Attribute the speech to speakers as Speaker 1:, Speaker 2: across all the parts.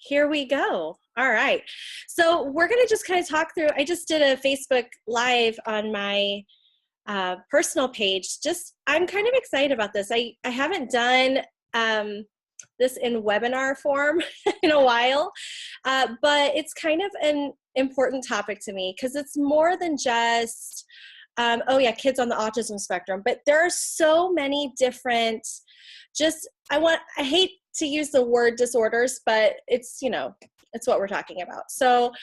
Speaker 1: Here we go. All right. So we're going to just kind of talk through, I just did a Facebook Live on my personal page. I'm kind of excited about this. I haven't done this in webinar form in a while, but it's kind of an important topic to me because it's more than just, oh yeah, kids on the autism spectrum, but there are so many different, I hate to use the word disorders, but it's, it's what we're talking about. So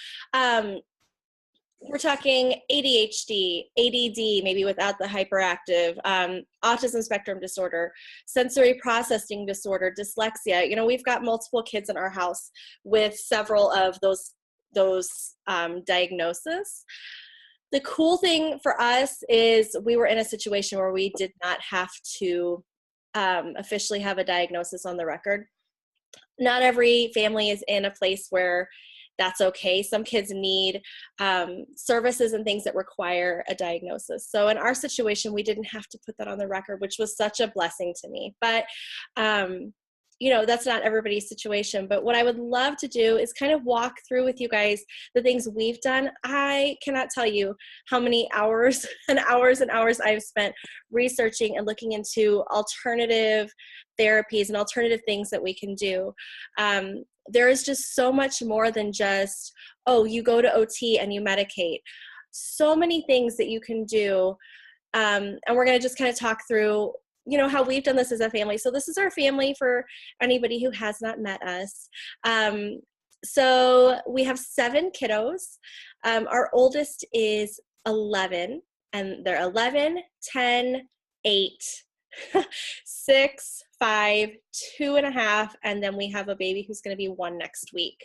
Speaker 1: we're talking ADHD, ADD, maybe without the hyperactive, autism spectrum disorder, sensory processing disorder, dyslexia. We've got multiple kids in our house with several of those diagnoses. The cool thing for us is we were in a situation where we did not have to officially have a diagnosis on the record. Not every family is in a place where that's okay. Some kids need services and things that require a diagnosis. So in our situation, we didn't have to put that on the record, which was such a blessing to me. But that's not everybody's situation. But what I would love to do is kind of walk through with you guys the things we've done. I cannot tell you how many hours and hours and hours I've spent researching and looking into alternative therapies and alternative things that we can do. There is just so much more than just, oh, you go to OT and you medicate. So many things that you can do. And we're going to just kind of talk through how we've done this as a family. So this is our family for anybody who has not met us. So we have 7 kiddos. Our oldest is 11, and they're 11, 10, 8, 6, 5, 2.5, and then we have a baby who's going to be 1 next week.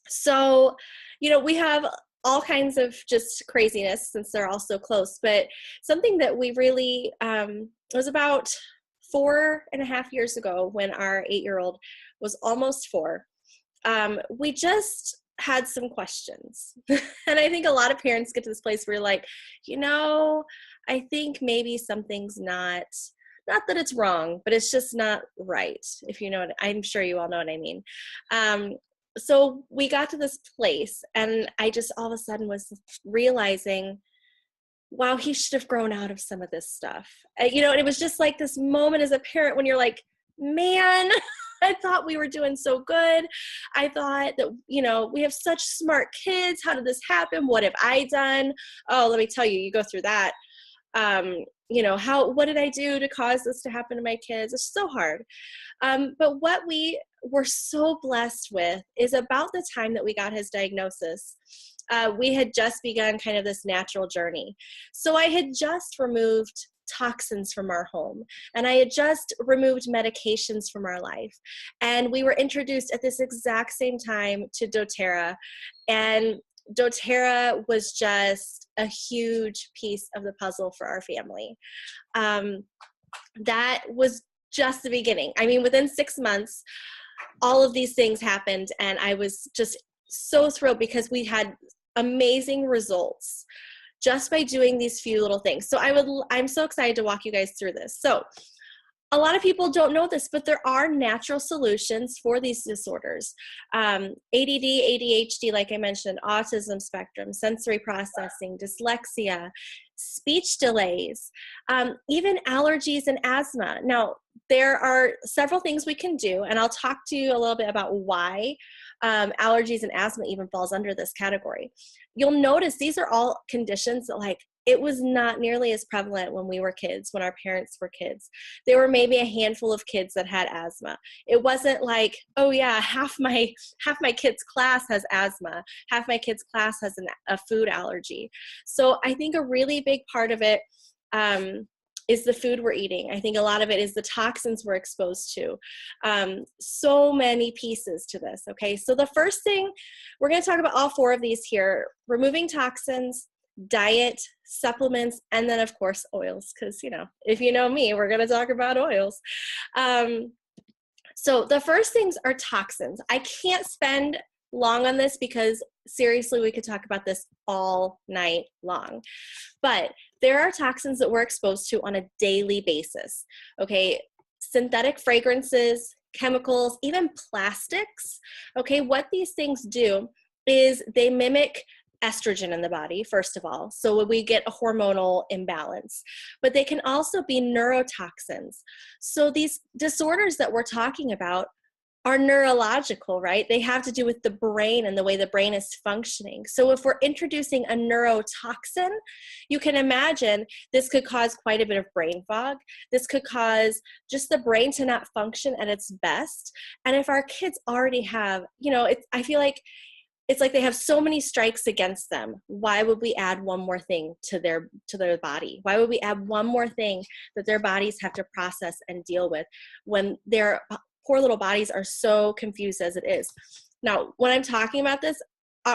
Speaker 1: So, we have all kinds of just craziness since they're all so close. But something that we really, it was about 4.5 years ago when our 8-year-old was almost 4. We just had some questions. And I think a lot of parents get to this place where you're like, I think maybe something's not that it's wrong, but it's just not right. If you know what, I'm sure you all know what I mean. So we got to this place, and I just all of a sudden was realizing, wow, he should have grown out of some of this stuff. And it was just like this moment as a parent when you're like, man, I thought we were doing so good. I thought that, we have such smart kids. How did this happen? What have I done? Oh, let me tell you, you go through that. What did I do to cause this to happen to my kids? It's so hard. But what we were so blessed with is about the time that we got his diagnosis, we had just begun kind of this natural journey. So I had just removed toxins from our home, and I had just removed medications from our life. And we were introduced at this exact same time to doTERRA, and doTERRA was just a huge piece of the puzzle for our family. That was just the beginning. I mean, within 6 months, all of these things happened, and I was just so thrilled because we had amazing results just by doing these few little things. So I'm so excited to walk you guys through this. So a lot of people don't know this, but there are natural solutions for these disorders. ADD, ADHD, like I mentioned, autism spectrum, sensory processing, dyslexia, speech delays, even allergies and asthma. Now, there are several things we can do, and I'll talk to you a little bit about why allergies and asthma even falls under this category. You'll notice these are all conditions that it was not nearly as prevalent when we were kids, when our parents were kids. There were maybe a handful of kids that had asthma. It wasn't like, oh yeah, half my kids' class has asthma, half my kids' class has a food allergy. So I think a really big part of it is the food we're eating. I think a lot of it is the toxins we're exposed to. So many pieces to this, okay? So the first thing, we're gonna talk about all 4 of these here: removing toxins, diet, supplements, and then of course oils, because if you know me, we're going to talk about oils. So the first things are toxins. I can't spend long on this because seriously, we could talk about this all night long. But there are toxins that we're exposed to on a daily basis. Okay, synthetic fragrances, chemicals, even plastics. Okay, what these things do is they mimic estrogen in the body, first of all. So we get a hormonal imbalance, but they can also be neurotoxins. So these disorders that we're talking about are neurological, right? They have to do with the brain and the way the brain is functioning. So if we're introducing a neurotoxin, you can imagine this could cause quite a bit of brain fog. This could cause just the brain to not function at its best. And if our kids already have, I feel like it's like they have so many strikes against them. Why would we add one more thing to their body? Why would we add one more thing that their bodies have to process and deal with when their poor little bodies are so confused as it is? Now, when I'm talking about this,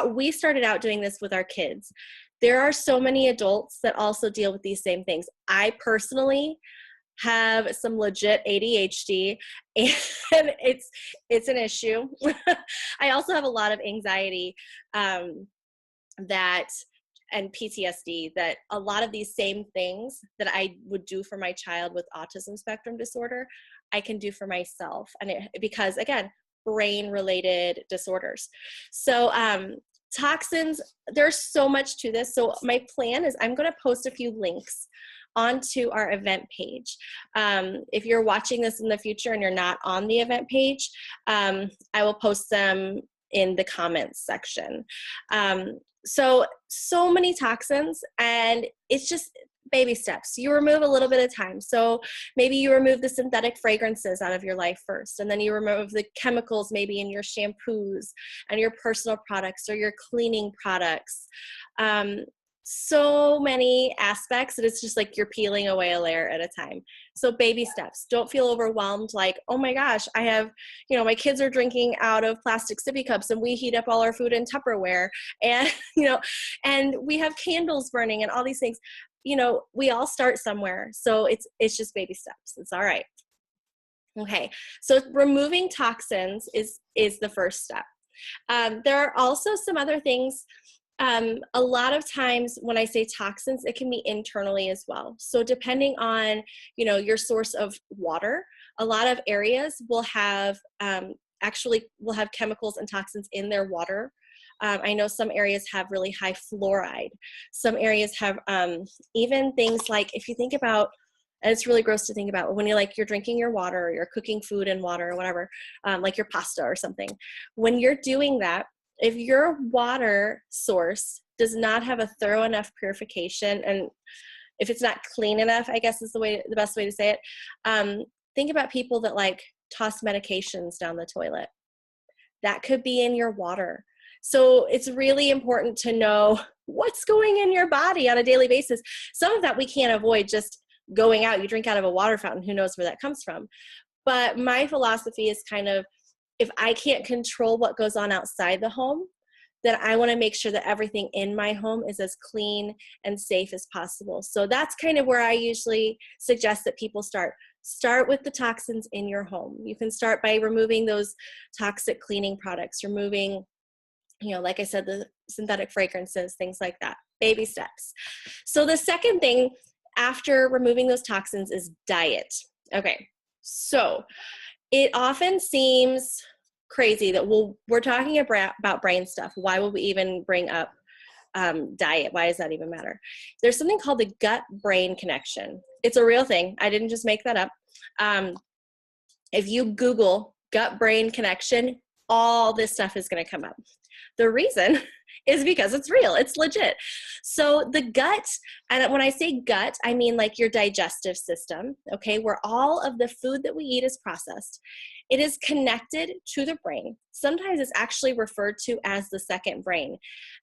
Speaker 1: we started out doing this with our kids. There are so many adults that also deal with these same things. I personally have some legit ADHD, and it's an issue. I also have a lot of anxiety and PTSD, that a lot of these same things that I would do for my child with autism spectrum disorder, I can do for myself. And because again, brain related disorders. So toxins, there's so much to this. So my plan is I'm going to post a few links onto our event page. If you're watching this in the future and you're not on the event page, I will post them in the comments section. So many toxins, and it's just baby steps. You remove a little bit of time. So maybe you remove the synthetic fragrances out of your life first, and then you remove the chemicals maybe in your shampoos and your personal products or your cleaning products. So many aspects that it's just like you're peeling away a layer at a time. So baby steps. Don't feel overwhelmed like, oh my gosh, I have, my kids are drinking out of plastic sippy cups and we heat up all our food in Tupperware, and, and we have candles burning and all these things. We all start somewhere. So it's just baby steps. It's all right. Okay. So removing toxins is the first step. There are also some other things. A lot of times when I say toxins, it can be internally as well. So depending on, your source of water, a lot of areas will have, will have chemicals and toxins in their water. I know some areas have really high fluoride. Some areas have even things like, if you think about, and it's really gross to think about, when you're drinking your water or you're cooking food in water or whatever, like your pasta or something, when you're doing that, if your water source does not have a thorough enough purification, and if it's not clean enough, I guess is the best way to say it. Think about people that toss medications down the toilet. That could be in your water. So it's really important to know what's going in your body on a daily basis. Some of that we can't avoid just going out. You drink out of a water fountain, who knows where that comes from. But my philosophy is kind of, if I can't control what goes on outside the home, then I want to make sure that everything in my home is as clean and safe as possible. So that's kind of where I usually suggest that people start. Start with the toxins in your home. You can start by removing those toxic cleaning products, removing, like I said, the synthetic fragrances, things like that. Baby steps. So the second thing after removing those toxins is diet. Okay, so it often seems crazy that we're talking about brain stuff. Why would we even bring up diet? Why does that even matter? There's something called the gut-brain connection. It's a real thing. I didn't just make that up. If you Google gut-brain connection, all this stuff is going to come up. The reason is because it's real. It's legit. So the gut, and when I say gut, I mean like your digestive system, okay, where all of the food that we eat is processed. It is connected to the brain. Sometimes it's actually referred to as the second brain.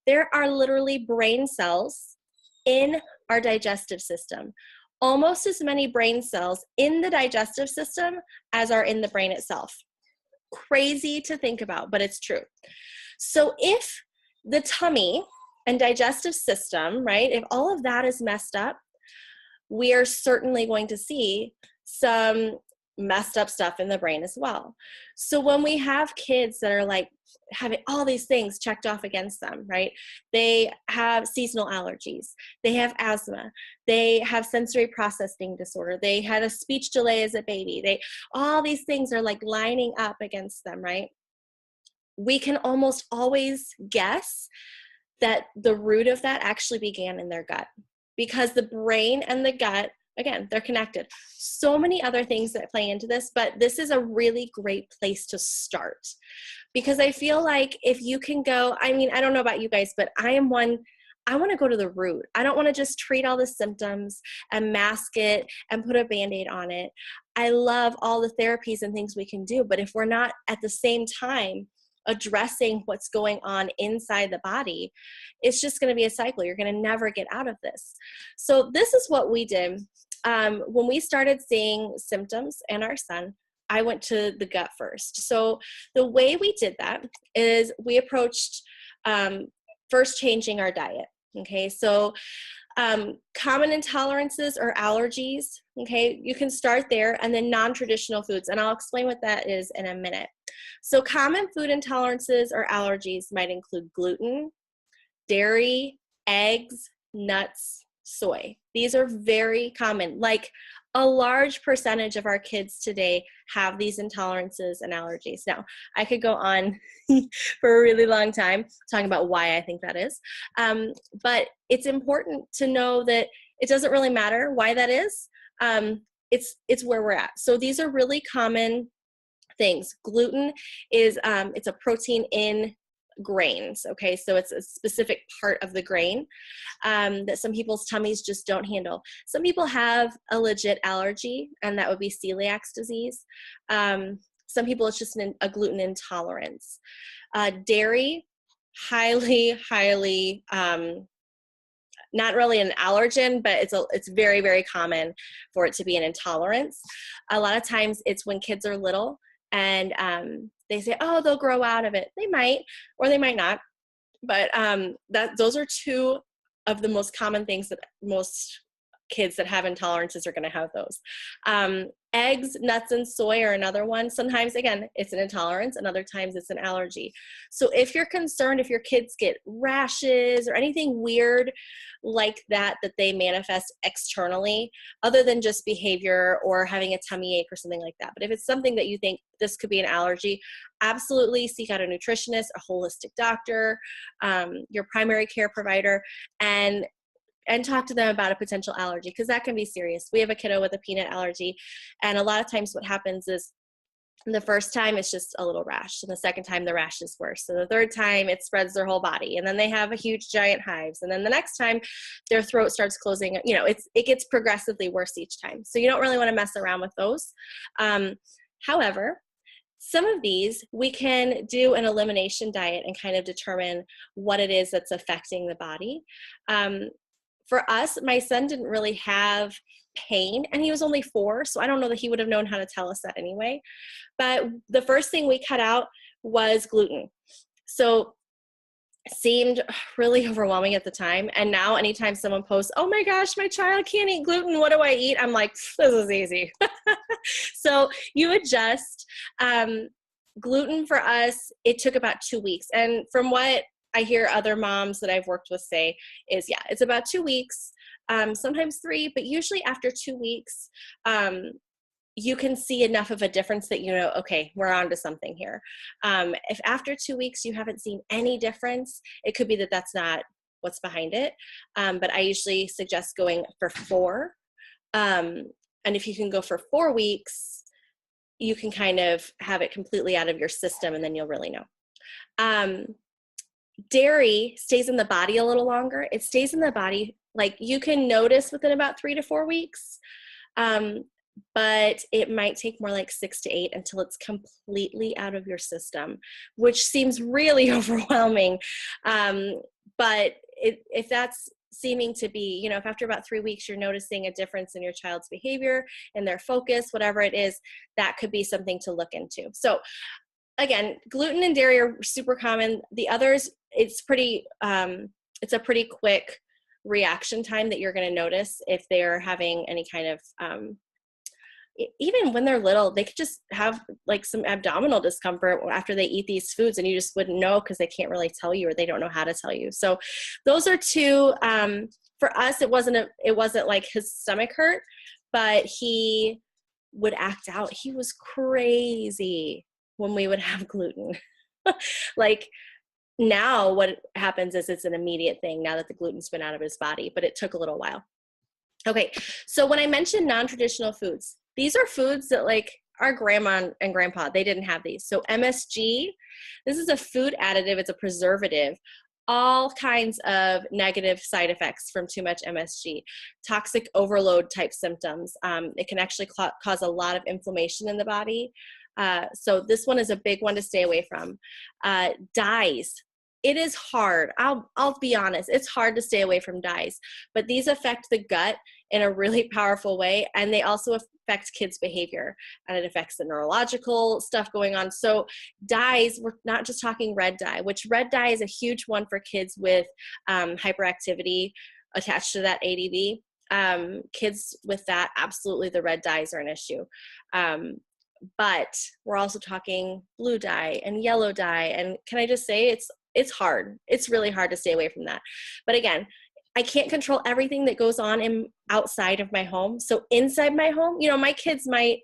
Speaker 1: There are literally brain cells in our digestive system. Almost as many brain cells in the digestive system as are in the brain itself. Crazy to think about, but it's true. So if the tummy and digestive system, right, if all of that is messed up, we are certainly going to see some messed up stuff in the brain as well. So when we have kids that are like having all these things checked off against them, right? They have seasonal allergies, they have asthma, they have sensory processing disorder, they had a speech delay as a baby, all these things are like lining up against them, right? We can almost always guess that the root of that actually began in their gut, because the brain and the gut, again, they're connected. So many other things that play into this, but this is a really great place to start, because I feel like if you can go, I mean, I don't know about you guys, but I want to go to the root. I don't want to just treat all the symptoms and mask it and put a Band-Aid on it. I love all the therapies and things we can do, but if we're not at the same time addressing what's going on inside the body, it's just going to be a cycle. You're going to never get out of this. So this is what we did. When we started seeing symptoms in our son, I went to the gut first. So the way we did that is we approached first changing our diet. Okay, so common intolerances or allergies, okay, you can start there, and then non-traditional foods, and I'll explain what that is in a minute. So common food intolerances or allergies might include gluten, dairy, eggs, nuts, soy. These are very common. Like a large percentage of our kids today have these intolerances and allergies. Now, I could go on for a really long time talking about why I think that is. But it's important to know that it doesn't really matter why that is. It's where we're at. So these are really common things. Gluten is, it's a protein in grains. Okay, so it's a specific part of the grain that some people's tummies just don't handle. Some people have a legit allergy, and that would be celiac disease. Some people, it's just a gluten intolerance. Dairy, highly, not really an allergen, but it's very, very common for it to be an intolerance. A lot of times it's when kids are little and they say, oh, they'll grow out of it. They might, or they might not. But those are two of the most common things that most kids that have intolerances are going to have those. Eggs, nuts, and soy are another one. Sometimes, again, it's an intolerance, and other times it's an allergy. So if you're concerned, if your kids get rashes or anything weird like that they manifest externally, other than just behavior or having a tummy ache or something like that, but if it's something that you think this could be an allergy, absolutely seek out a nutritionist, a holistic doctor, your primary care provider, and talk to them about a potential allergy, because that can be serious. We have a kiddo with a peanut allergy, and a lot of times what happens is the first time it's just a little rash, and the second time the rash is worse, and the third time it spreads their whole body, and then they have a huge giant hives, and then the next time their throat starts closing. You know, it gets progressively worse each time, so you don't really want to mess around with those. However, some of these we can do an elimination diet and kind of determine what it is that's affecting the body. For us, my son didn't really have pain, and he was only 4, so I don't know that he would have known how to tell us that anyway. But the first thing we cut out was gluten. So it seemed really overwhelming at the time, and now anytime someone posts, oh my gosh, my child can't eat gluten, what do I eat? I'm like, this is easy. So you adjust. Gluten for us, it took about 2 weeks, and from what I hear other moms that I've worked with say is, yeah, it's about 2 weeks, sometimes 3, but usually after 2 weeks, you can see enough of a difference that you know, okay, we're on to something here. If after 2 weeks you haven't seen any difference, it could be that that's not what's behind it. But I usually suggest going for 4. And if you can go for 4 weeks, you can kind of have it completely out of your system, and then you'll really know. Dairy stays in the body a little longer. It stays in the body, like you can notice within about 3 to 4 weeks, but it might take more like 6 to 8 until it's completely out of your system, which seems really overwhelming. But if that's seeming to be, you know, if after about 3 weeks you're noticing a difference in your child's behavior and their focus, whatever it is, that could be something to look into. So again, gluten and dairy are super common. The others, it's a pretty quick reaction time that you're going to notice if they're having any kind of even when they're little, they could just have like some abdominal discomfort after they eat these foods, and you just wouldn't know because they can't really tell you, or they don't know how to tell you. So those are two. For us, it wasn't like his stomach hurt, but he would act out. He was crazy when we would have gluten. Like now what happens is it's an immediate thing now that the gluten's been out of his body, but it took a little while. Okay, so when I mentioned non-traditional foods, these are foods that like our grandma and grandpa, they didn't have these. So MSG, this is a food additive, it's a preservative, all kinds of negative side effects from too much MSG, toxic overload type symptoms. It can actually cause a lot of inflammation in the body. So this one is a big one to stay away from. Dyes. It is hard. I'll be honest. It's hard to stay away from dyes, but these affect the gut in a really powerful way. And they also affect kids' behavior, and it affects the neurological stuff going on. So dyes, we're not just talking red dye, which red dye is a huge one for kids with hyperactivity attached to that ADD. Kids with that, absolutely the red dyes are an issue. But we're also talking blue dye and yellow dye. And can I just say it's hard. It's really hard to stay away from that. But again, I can't control everything that goes on outside of my home. So inside my home, my kids might,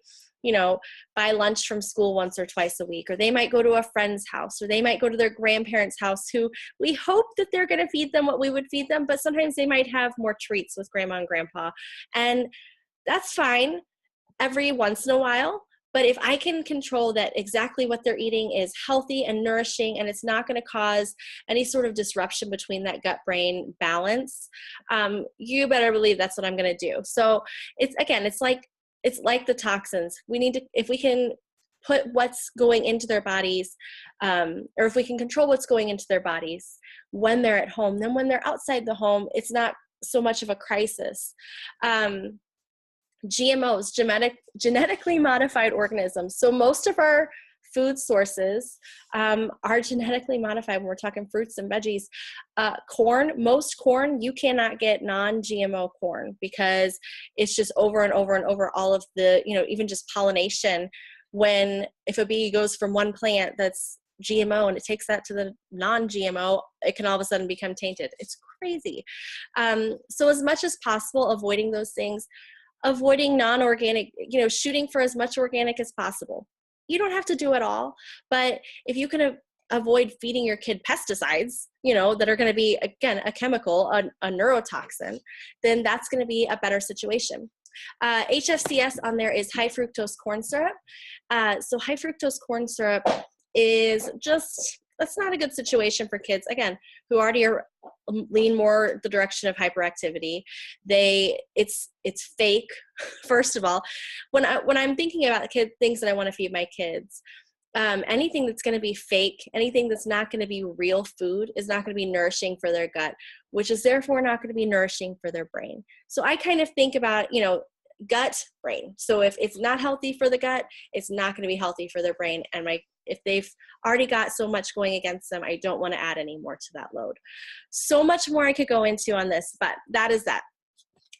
Speaker 1: buy lunch from school once or twice a week, or they might go to a friend's house, or they might go to their grandparents' house, who we hope that they're going to feed them what we would feed them. But sometimes they might have more treats with grandma and grandpa. And that's fine every once in a while. But if I can control that exactly what they're eating is healthy and nourishing, and it's not going to cause any sort of disruption between that gut-brain balance, you better believe that's what I'm going to do. So it's like the toxins. We need to, if we can put what's going into their bodies, or if we can control what's going into their bodies when they're at home, then when they're outside the home, it's not so much of a crisis. GMOs, genetically modified organisms. So most of our food sources are genetically modified when we're talking fruits and veggies. Most corn, you cannot get non-GMO corn because it's just over and over and over all of the, even just pollination. If a bee goes from one plant that's GMO and it takes that to the non-GMO, it can all of a sudden become tainted. It's crazy. So as much as possible, avoiding those things. Avoiding non-organic, shooting for as much organic as possible. You don't have to do it all, but if you can avoid feeding your kid pesticides, that are going to be, again, a chemical, a neurotoxin, then that's going to be a better situation. HFCS on there is high fructose corn syrup. So high fructose corn syrup is that's not a good situation for kids, again, who already lean more the direction of hyperactivity. It's fake. First of all, when I'm thinking about things that I want to feed my kids, anything that's going to be fake, anything that's not going to be real food is not going to be nourishing for their gut, which is therefore not going to be nourishing for their brain. So I kind of think about, gut, brain. So if it's not healthy for the gut, it's not going to be healthy for their brain. And if they've already got so much going against them, I don't want to add any more to that load. So much more I could go into on this, but that is that.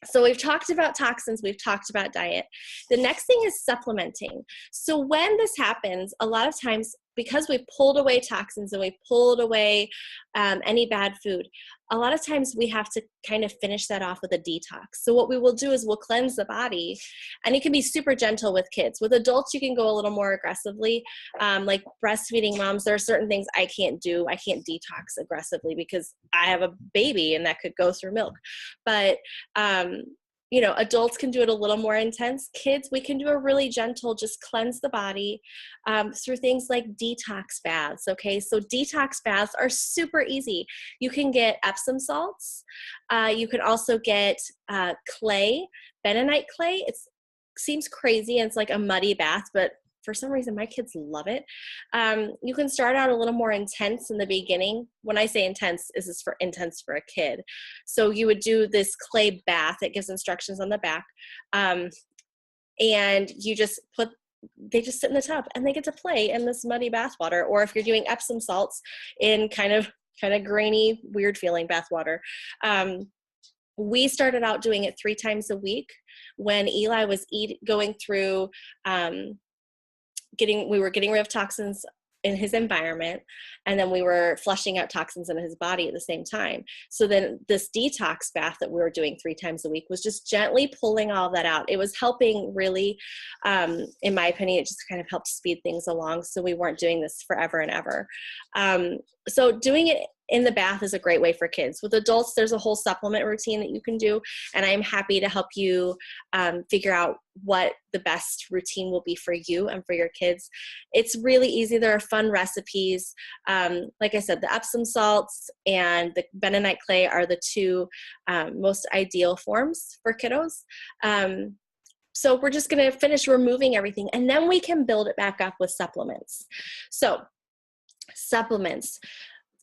Speaker 1: So we've talked about toxins, we've talked about diet. The next thing is supplementing. So when this happens, a lot of times, because we pulled away toxins and we pulled away any bad food, a lot of times we have to kind of finish that off with a detox. So what we will do is we'll cleanse the body, and it can be super gentle with kids. With adults, you can go a little more aggressively. Like breastfeeding moms, there are certain things I can't do. I can't detox aggressively because I have a baby and that could go through milk. But adults can do it a little more intense. Kids, we can do a really gentle, just cleanse the body through things like detox baths, okay? So detox baths are super easy. You can get Epsom salts. You can also get clay, bentonite clay. It seems crazy, and it's like a muddy bath, but for some reason, my kids love it. You can start out a little more intense in the beginning. When I say intense, this is intense for a kid. So you would do this clay bath. It gives instructions on the back. And they just sit in the tub and they get to play in this muddy bath water. Or if you're doing Epsom salts in kind of grainy, weird feeling bath water, We started out doing it 3 times a week when Eli was going through, we were getting rid of toxins in his environment, and then we were flushing out toxins in his body at the same time. So then this detox bath that we were doing 3 times a week was just gently pulling all that out. It was helping really, in my opinion, it just kind of helped speed things along, so we weren't doing this forever and ever. So doing it in the bath is a great way for kids. With adults, there's a whole supplement routine that you can do, and I'm happy to help you figure out what the best routine will be for you and for your kids. It's really easy. There are fun recipes. Like I said, the Epsom salts and the bentonite clay are the 2 most ideal forms for kiddos. So we're just going to finish removing everything, and then we can build it back up with supplements. So supplements.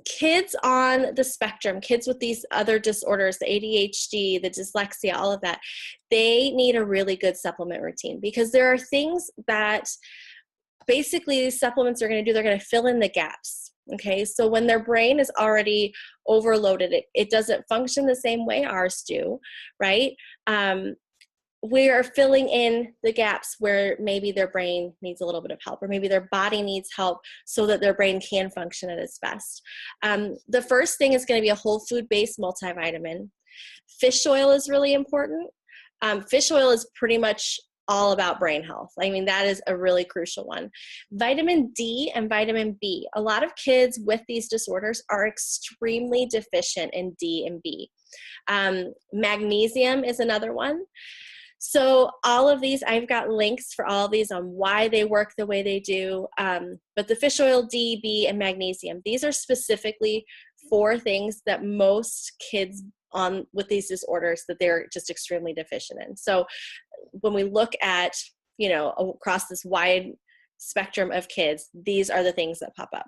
Speaker 1: Kids on the spectrum, kids with these other disorders, the ADHD, the dyslexia, all of that, they need a really good supplement routine, because there are things that basically these supplements are going to do. They're going to fill in the gaps. Okay, so when their brain is already overloaded, it doesn't function the same way ours do, right? We are filling in the gaps where maybe their brain needs a little bit of help, or maybe their body needs help so that their brain can function at its best. The first thing is going to be a whole food-based multivitamin. Fish oil is really important. Fish oil is pretty much all about brain health. I mean, that is a really crucial one. Vitamin D and vitamin B. A lot of kids with these disorders are extremely deficient in D and B. Magnesium is another one. So all of these, I've got links for all of these on why they work the way they do. But the fish oil, D, B, and magnesium, these are specifically for things that most kids with these disorders that they're just extremely deficient in. So when we look at, across this wide spectrum of kids, these are the things that pop up.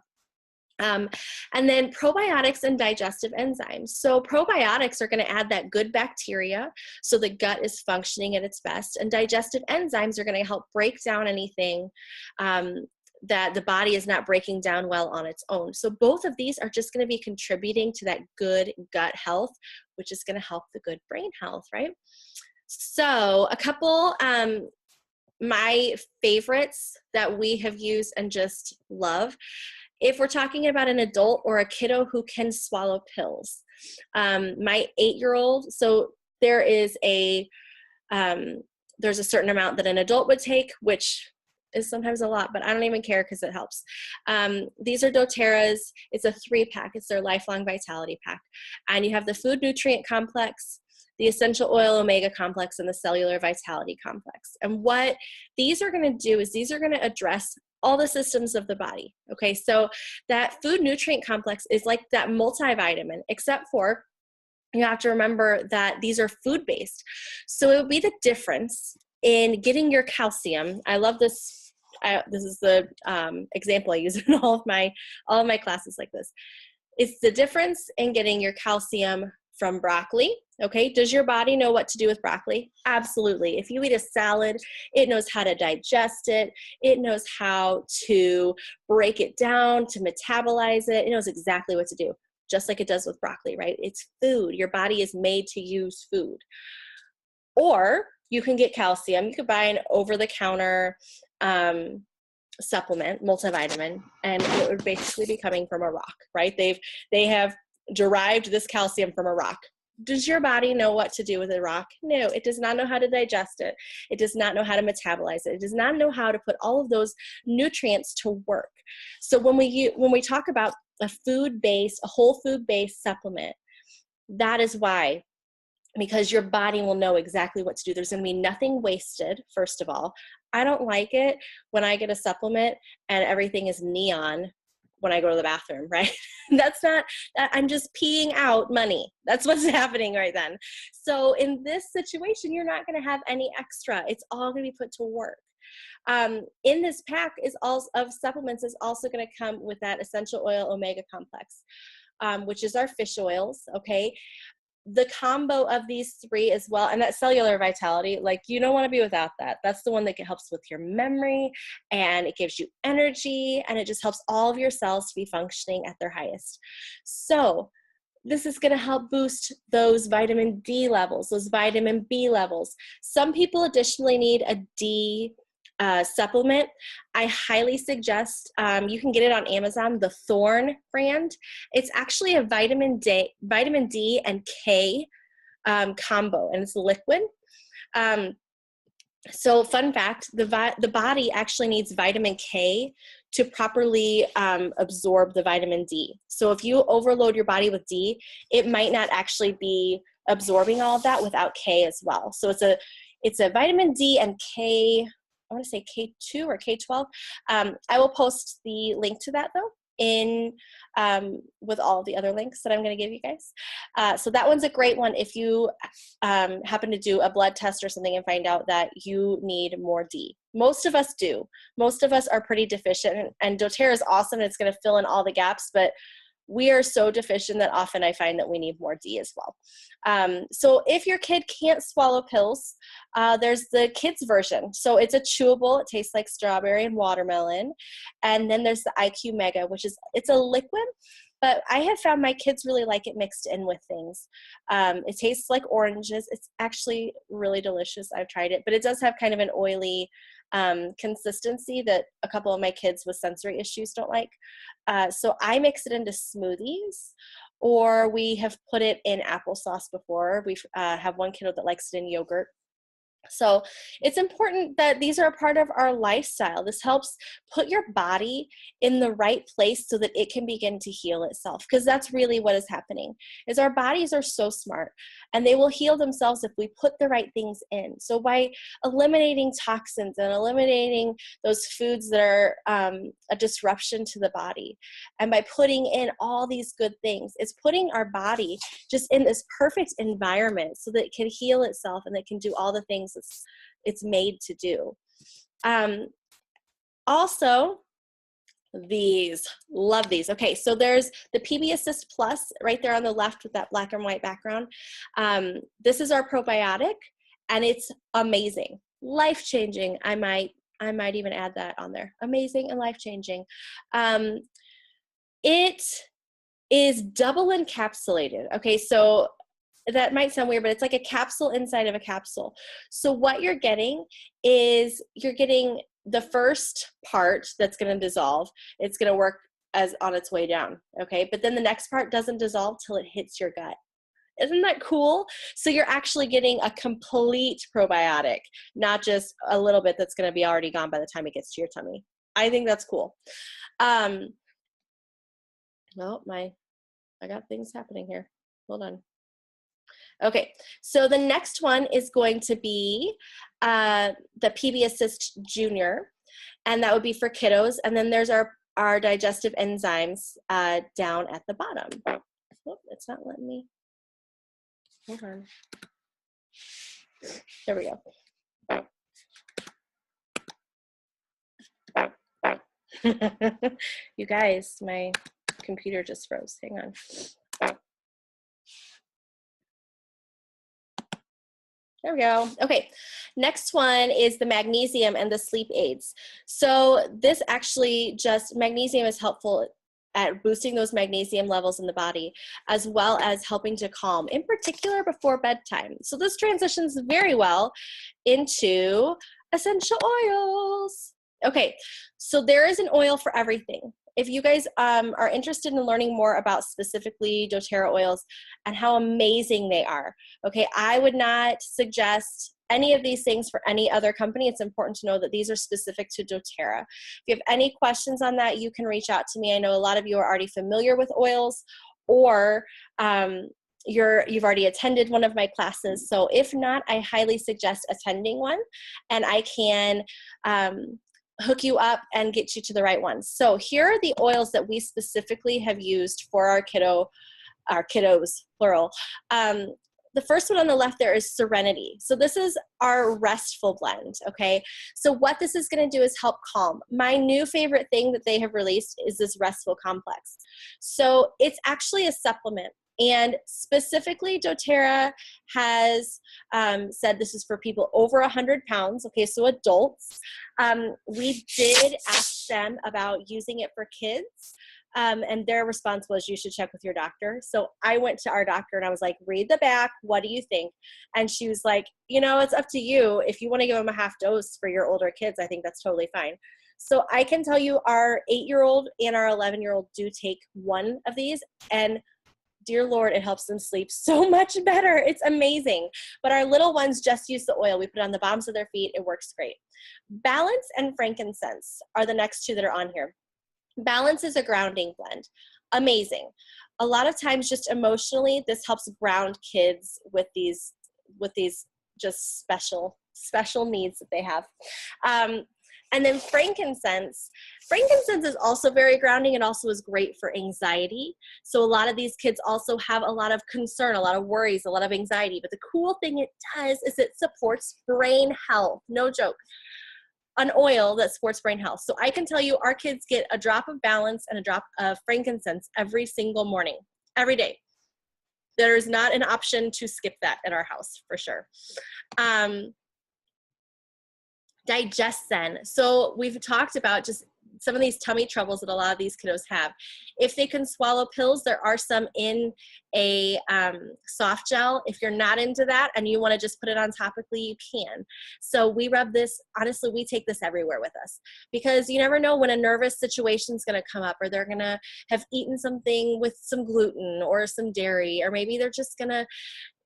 Speaker 1: And then probiotics and digestive enzymes. So probiotics are going to add that good bacteria so the gut is functioning at its best. And digestive enzymes are going to help break down anything that the body is not breaking down well on its own. So both of these are just going to be contributing to that good gut health, which is going to help the good brain health, right? So a couple my favorites that we have used and just love. If we're talking about an adult or a kiddo who can swallow pills, my 8-year-old, so there's a certain amount that an adult would take, which is sometimes a lot, but I don't even care because it helps. These are doTERRA's. It's a 3-pack. It's their Lifelong Vitality Pack. And you have the Food Nutrient Complex, the Essential Oil Omega Complex, and the Cellular Vitality Complex. And what these are going to do is these are going to address all the systems of the body. Okay, so that Food Nutrient Complex is like that multivitamin, except for you have to remember that these are food-based. So it would be the difference in getting your calcium. I love this. This is the example I use in all of my classes like this. It's the difference in getting your calcium from broccoli. Okay, does your body know what to do with broccoli? Absolutely. If you eat a salad, it knows how to digest it. It knows how to break it down, to metabolize it. It knows exactly what to do, just like it does with broccoli, right? It's food. Your body is made to use food. Or you can get calcium. You could buy an over-the-counter supplement, multivitamin, and it would basically be coming from a rock, right? They have derived this calcium from a rock. Does your body know what to do with a rock? No, it does not know how to digest it. It does not know how to metabolize it. It does not know how to put all of those nutrients to work. So when we talk about a whole food-based supplement, that is why, because your body will know exactly what to do. There's going to be nothing wasted, first of all. I don't like it when I get a supplement and everything is neon when I go to the bathroom, right? I'm just peeing out money. That's what's happening right then. So in this situation, you're not going to have any extra. It's all going to be put to work. In this pack of supplements is also going to come with that Essential Oil Omega Complex, which is our fish oils, okay? The combo of these 3 as well, and that Cellular Vitality, like, you don't want to be without that. That's the one that helps with your memory, and it gives you energy, and it just helps all of your cells to be functioning at their highest. So this is going to help boost those vitamin D levels, those vitamin B levels. Some people additionally need a D supplement. I highly suggest, you can get it on Amazon, the Thorn brand. It's actually a vitamin D and K combo, and it's liquid. So fun fact, the body actually needs vitamin K to properly absorb the vitamin D. So if you overload your body with D, it might not actually be absorbing all of that without K as well. So it's a vitamin D and K, I want to say K2 or K12. I will post the link to that though in with all the other links that I'm going to give you guys. So that one's a great one if you happen to do a blood test or something and find out that you need more D. Most of us do. Most of us are pretty deficient, and DoTerra is awesome. It's going to fill in all the gaps, but we are so deficient that often I find that we need more D as well. So if your kid can't swallow pills, there's the kids version. So it's a chewable, it tastes like strawberry and watermelon. And then there's the IQ Mega, which is, it's a liquid, but I have found my kids really like it mixed in with things. It tastes like oranges. It's actually really delicious. I've tried it, but it does have kind of an oily consistency that a couple of my kids with sensory issues don't like. So I mix it into smoothies, or we have put it in applesauce before. We have one kiddo that likes it in yogurt. So it's important that these are a part of our lifestyle. This helps put your body in the right place so that it can begin to heal itself, because that's really what is happening, is our bodies are so smart and they will heal themselves if we put the right things in. So by eliminating toxins and eliminating those foods that are a disruption to the body, and by putting in all these good things, it's putting our body just in this perfect environment so that it can heal itself and it can do all the things it's made to do. Also, love these. Okay, so there's the PB Assist Plus right there on the left with that black and white background. This is our probiotic, and it's amazing, life-changing. I might even add that on there. Amazing and life-changing. It is double encapsulated. Okay, so that might sound weird, but it's like a capsule inside of a capsule. So what you're getting is you're getting the first part that's going to dissolve. It's going to work as on its way down. Okay. But then the next part doesn't dissolve till it hits your gut. Isn't that cool? So you're actually getting a complete probiotic, not just a little bit that's going to be already gone by the time it gets to your tummy. I think that's cool. Well, I got things happening here. Hold on. Okay, so the next one is going to be the PB Assist Junior, and that would be for kiddos. And then there's our digestive enzymes down at the bottom. Oh, it's not letting me. Hold on. There we go. You guys, my computer just froze. Hang on. There we go. Okay, next one is the magnesium and the sleep aids. So this actually magnesium is helpful at boosting those magnesium levels in the body, as well as helping to calm, in particular before bedtime. So this transitions very well into essential oils. Okay, so there is an oil for everything. If you guys are interested in learning more about specifically doTERRA oils and how amazing they are, okay, I would not suggest any of these things for any other company. It's important to know that these are specific to doTERRA. If you have any questions on that, you can reach out to me. I know a lot of you are already familiar with oils, or you've already attended one of my classes. So if not, I highly suggest attending one, and I can hook you up and get you to the right ones. So here are the oils that we specifically have used for our kiddos, plural. The first one on the left there is Serenity. So this is our restful blend, okay? So what this is gonna do is help calm. My new favorite thing that they have released is this Restful Complex. So it's actually a supplement. And specifically, doTERRA has said this is for people over 100 pounds, okay, so adults. We did ask them about using it for kids, And their response was, you should check with your doctor. So I went to our doctor and I was like, read the back. What do you think? And she was like, you know, it's up to you. If you want to give them a half dose for your older kids, I think that's totally fine. So I can tell you our 8-year-old and our 11-year-old do take one of these, and dear Lord, it helps them sleep so much better. It's amazing. But our little ones just use the oil. We put it on the bottoms of their feet. It works great. Balance and frankincense are the next two that are on here. Balance is a grounding blend. Amazing. A lot of times just emotionally, this helps ground kids with these just special needs that they have. And then frankincense is also very grounding and also is great for anxiety. So a lot of these kids also have a lot of concern, a lot of worries, a lot of anxiety. But the cool thing it does is it supports brain health. No joke. An oil that supports brain health. So I can tell you our kids get a drop of Balance and a drop of frankincense every single morning, every day. There is not an option to skip that at our house for sure. Digestion. So we've talked about just some of these tummy troubles that a lot of these kiddos have. If they can swallow pills, there are some in a soft gel. If you're not into that and you want to just put it on topically, you can. So we rub this, honestly, we take this everywhere with us because you never know when a nervous situation is going to come up, or they're going to have eaten something with some gluten or some dairy, or maybe they're just going to,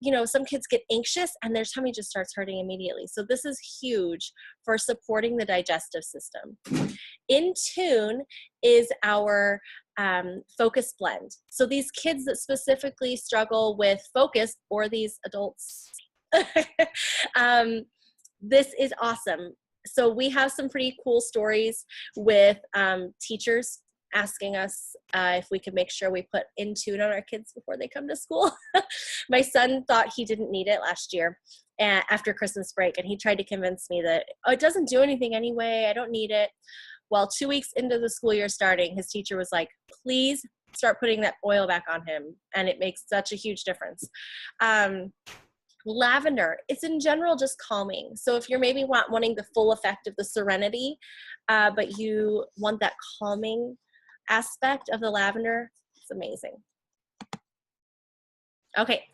Speaker 1: you know, some kids get anxious and their tummy just starts hurting immediately. So this is huge for supporting the digestive system. In Tune is our focus blend. So these kids that specifically struggle with focus, or these adults, this is awesome. So we have some pretty cool stories with teachers asking us if we could make sure we put In Tune on our kids before they come to school. My son thought he didn't need it last year after Christmas break, and he tried to convince me that, oh, it doesn't do anything anyway, I don't need it. Well, 2 weeks into the school year starting, his teacher was like, please start putting that oil back on him, and it makes such a huge difference. Lavender, it's in general just calming. So if you're maybe wanting the full effect of the serenity, but you want that calming aspect of the lavender, it's amazing. Okay,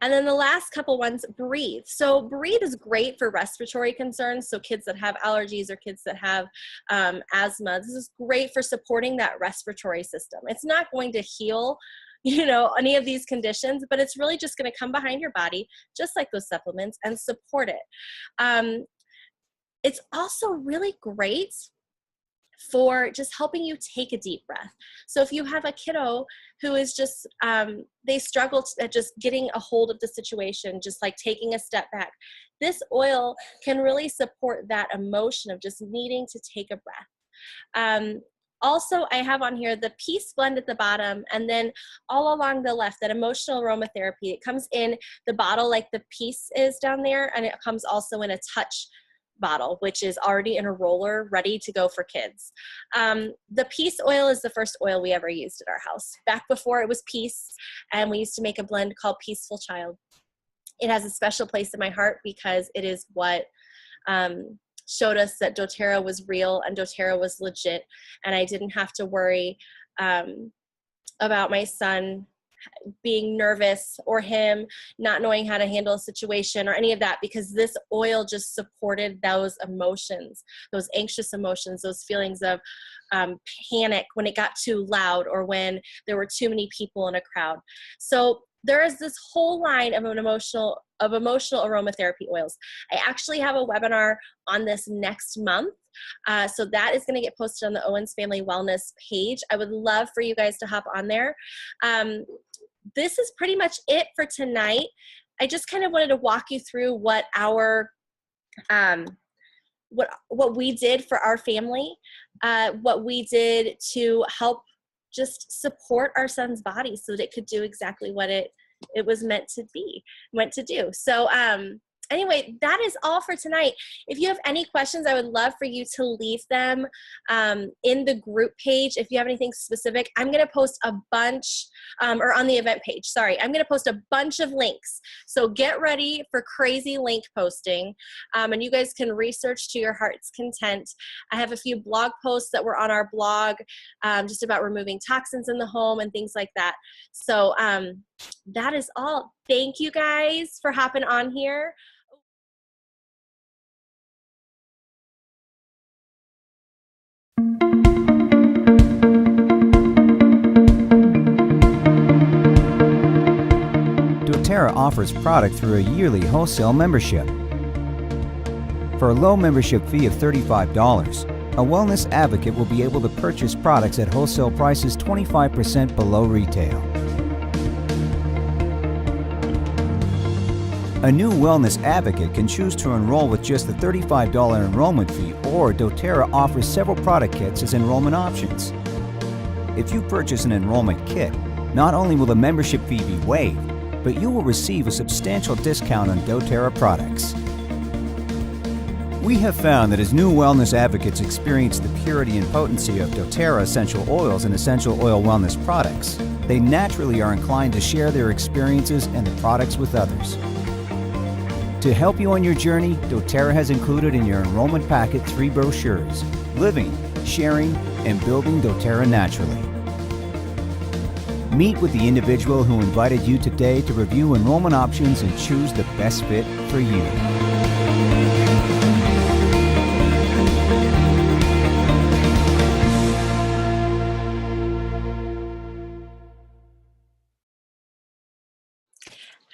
Speaker 1: and then the last couple ones, Breathe. So Breathe is great for respiratory concerns, so kids that have allergies or kids that have asthma. This is great for supporting that respiratory system. It's not going to heal, you know, any of these conditions, but it's really just going to come behind your body, just like those supplements, and support it. It's also really great for just helping you take a deep breath. So if you have a kiddo who is just, they struggle at just getting a hold of the situation, just like taking a step back, this oil can really support that emotion of just needing to take a breath. Also, I have on here the Peace blend at the bottom, and then all along the left, that emotional aromatherapy. It comes in the bottle like the Peace is down there, and it comes also in a Touch bottle, which is already in a roller ready to go for kids. The Peace oil is the first oil we ever used at our house. Back before it was Peace, and we used to make a blend called Peaceful Child. It has a special place in my heart because it is what showed us that doTERRA was real and doTERRA was legit, and I didn't have to worry about my son being nervous or him not knowing how to handle a situation or any of that, because this oil just supported those emotions, those anxious emotions, those feelings of panic when it got too loud or when there were too many people in a crowd. So there is this whole line of emotional aromatherapy oils. I actually have a webinar on this next month. So that is going to get posted on the Owens Family Wellness page. I would love for you guys to hop on there. This is pretty much it for tonight. I just kind of wanted to walk you through what our what we did for our family, what we did to help just support our son's body so that it could do exactly what it was meant to do. So Anyway, that is all for tonight. If you have any questions, I would love for you to leave them in the group page. If you have anything specific, I'm going to post a bunch, or on the event page, sorry. I'm going to post a bunch of links. So get ready for crazy link posting, and you guys can research to your heart's content. I have a few blog posts that were on our blog just about removing toxins in the home and things like that. So that is all. Thank you guys for hopping on here.
Speaker 2: DoTERRA offers product through a yearly wholesale membership. For a low membership fee of $35, a wellness advocate will be able to purchase products at wholesale prices 25% below retail. A new wellness advocate can choose to enroll with just the $35 enrollment fee, or doTERRA offers several product kits as enrollment options. If you purchase an enrollment kit, not only will the membership fee be waived, but you will receive a substantial discount on doTERRA products. We have found that as new wellness advocates experience the purity and potency of doTERRA essential oils and essential oil wellness products, they naturally are inclined to share their experiences and the products with others. To help you on your journey, doTERRA has included in your enrollment packet 3 brochures: Living, Sharing, and Building doTERRA Naturally. Meet with the individual who invited you today to review enrollment options and choose the best fit for you.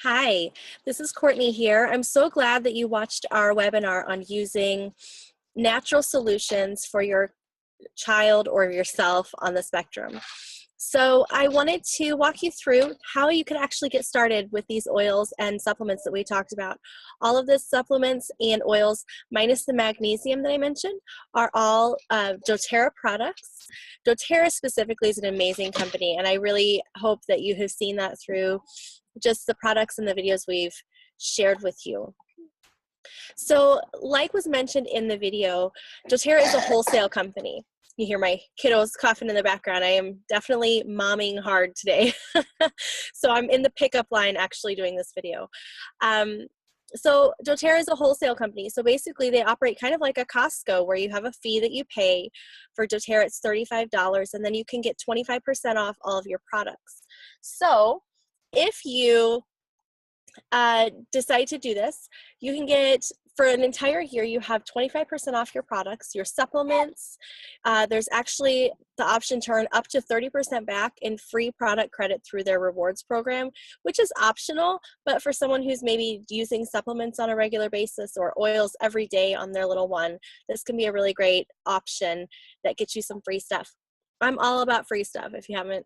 Speaker 1: Hi, this is Courtney here. I'm so glad that you watched our webinar on using natural solutions for your child or yourself on the spectrum. So I wanted to walk you through how you can actually get started with these oils and supplements that we talked about. All of the supplements and oils, minus the magnesium that I mentioned, are all doTERRA products. doTERRA specifically is an amazing company, and I really hope that you have seen that through just the products and the videos we've shared with you. So like was mentioned in the video, doTERRA is a wholesale company. You hear my kiddos coughing in the background. I am definitely momming hard today. So I'm in the pickup line actually doing this video. So doTERRA is a wholesale company. So basically they operate kind of like a Costco, where you have a fee that you pay. For doTERRA it's $35, and then you can get 25% off all of your products. So if you decide to do this, you can get, for an entire year, you have 25% off your products, your supplements. There's actually the option to earn up to 30% back in free product credit through their rewards program, which is optional, but for someone who's maybe using supplements on a regular basis or oils every day on their little one, this can be a really great option that gets you some free stuff. I'm all about free stuff. If you haven't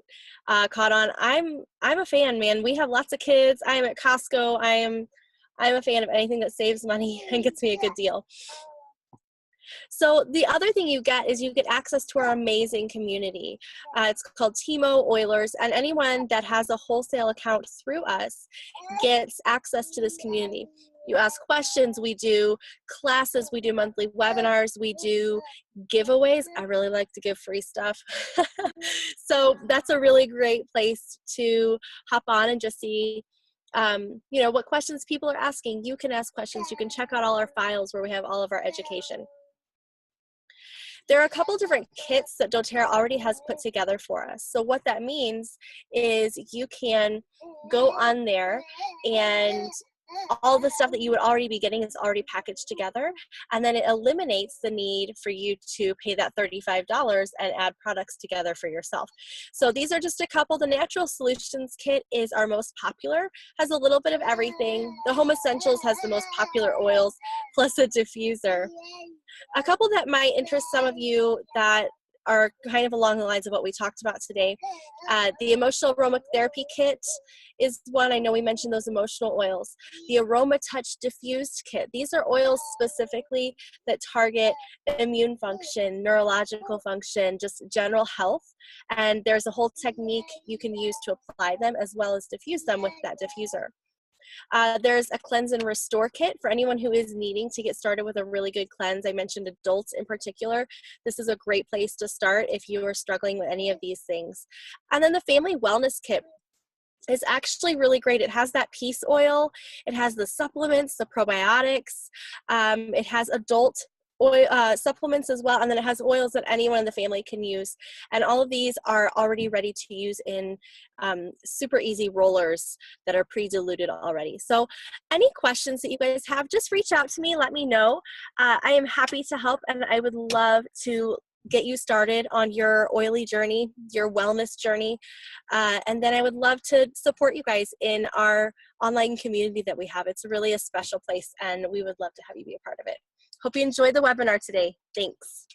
Speaker 1: caught on, I'm a fan, man. We have lots of kids. I am at Costco. I'm a fan of anything that saves money and gets me a good deal. So the other thing you get is you get access to our amazing community. It's called TMolars, and anyone that has a wholesale account through us gets access to this community. You ask questions, we do classes, we do monthly webinars, we do giveaways. I really like to give free stuff. So that's a really great place to hop on and just see you know, what questions people are asking. You can ask questions. You can check out all our files where we have all of our education. There are a couple different kits that doTERRA already has put together for us. So what that means is you can go on there, and all the stuff that you would already be getting is already packaged together, and then it eliminates the need for you to pay that $35 and add products together for yourself. So these are just a couple. The Natural Solutions Kit is our most popular, has a little bit of everything. The Home Essentials has the most popular oils, plus a diffuser. A couple that might interest some of you that are kind of along the lines of what we talked about today. The Emotional Aromatherapy Kit is one. I know we mentioned those emotional oils. The Aroma Touch Diffused Kit. These are oils specifically that target immune function, neurological function, just general health. And there's a whole technique you can use to apply them as well as diffuse them with that diffuser. There's a cleanse and restore kit for anyone who is needing to get started with a really good cleanse. I mentioned adults in particular. This is a great place to start if you are struggling with any of these things. And then the family wellness kit is actually really great. It has that peace oil, it has the supplements, the probiotics, it has adult oil, supplements as well, and then it has oils that anyone in the family can use. And all of these are already ready to use in super easy rollers that are pre-diluted already. So any questions that you guys have, just reach out to me, let me know. I am happy to help, and I would love to get you started on your oily journey, your wellness journey. And then I would love to support you guys in our online community that we have. It's really a special place, and we would love to have you be a part of it. Hope you enjoyed the webinar today. Thanks.